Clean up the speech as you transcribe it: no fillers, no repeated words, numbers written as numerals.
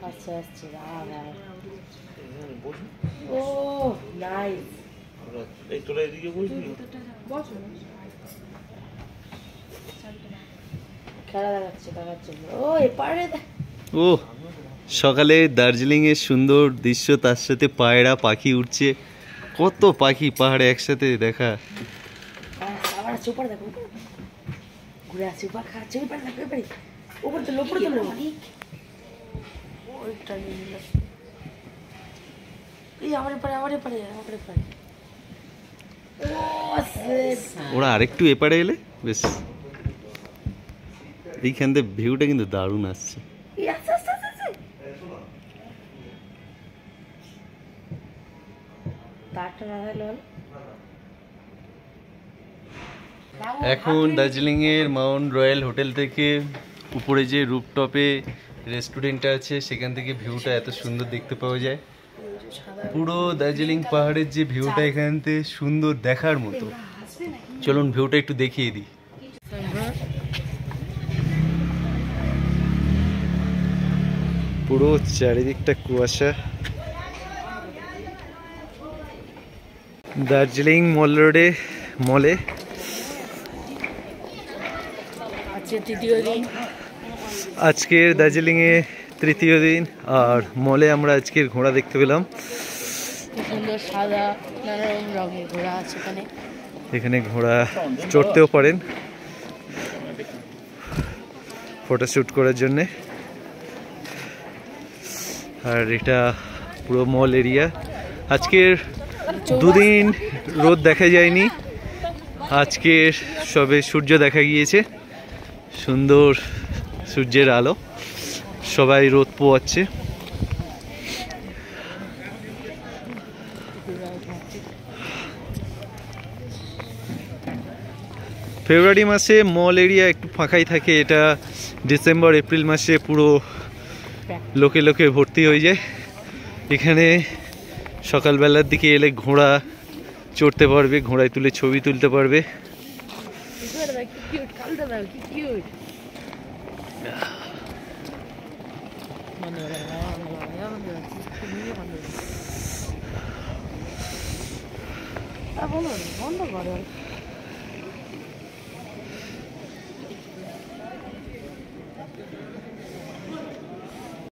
আচ্ছা আচ্ছা ও নাইস এই তোরা এদিকে বসবি খেলা দেখাচ্ছে কাকার জন্য ও এপারে ও সকালে দার্জিলিং এর সুন্দর দৃশ্য, তার সাথে পায়রা পাখি উঠছে, কত পাখি পাহাড়ে একসাথে দেখা। আবার সুপার দেখো ঘুরে আসি উপর খাচ্ছে উপর দেখো এবারে উপর তো লোপর তো ওইটা নিয়ে নিল এই আমারে পারে ওরা আরেকটু এপারে এলে বেশ, এইখান থেকে ভিউটা কিন্তু দারুণ আসছে। এখন দার্জিলিং এর মাউন্ট রয়্যাল হোটেল থেকে উপরে যে রুফটপে রেস্টুরেন্টটা আছে সেখান থেকে ভিউটা এত সুন্দর দেখতে পাওয়া যায়। পুরো দার্জিলিং পাহাড়ের যে ভিউটা এখান থেকে সুন্দর দেখার মতো। চলুন ভিউটা একটু দেখিয়ে দিই। পুরো চারিদিকটা কুয়াশা। দার্জিলিং মল রোডে মলে আজকের দার্জিলিং এ তৃতীয় দিন, আর মলে আমরা আজকের ঘোড়া দেখতে পেলাম। সুন্দর সাদা নানা রঙের ঘোড়া আছে এখানে ঘোড়া চড়তেও পারেন ফটোশ্যুট করার জন্যে। আর এটা পুরো মল এরিয়া। আজকের দুদিন রোদ দেখা যায়নি, আজকে সবে সূর্য দেখা গিয়েছে, সুন্দর সূর্যের আলো, সবাই রোদ পোয়াচ্ছে। ফেব্রুয়ারি মাসে মল এরিয়া একটু ফাঁকাই থাকে, এটা ডিসেম্বর এপ্রিল মাসে পুরো লোকে লোকে ভর্তি হয়ে যায়। এখানে সকালবেলার দিকে এলে ঘোড়া চড়তে পারবে, ঘোড়ায় তুলে ছবি তুলতে পারবে। বন্ধ করে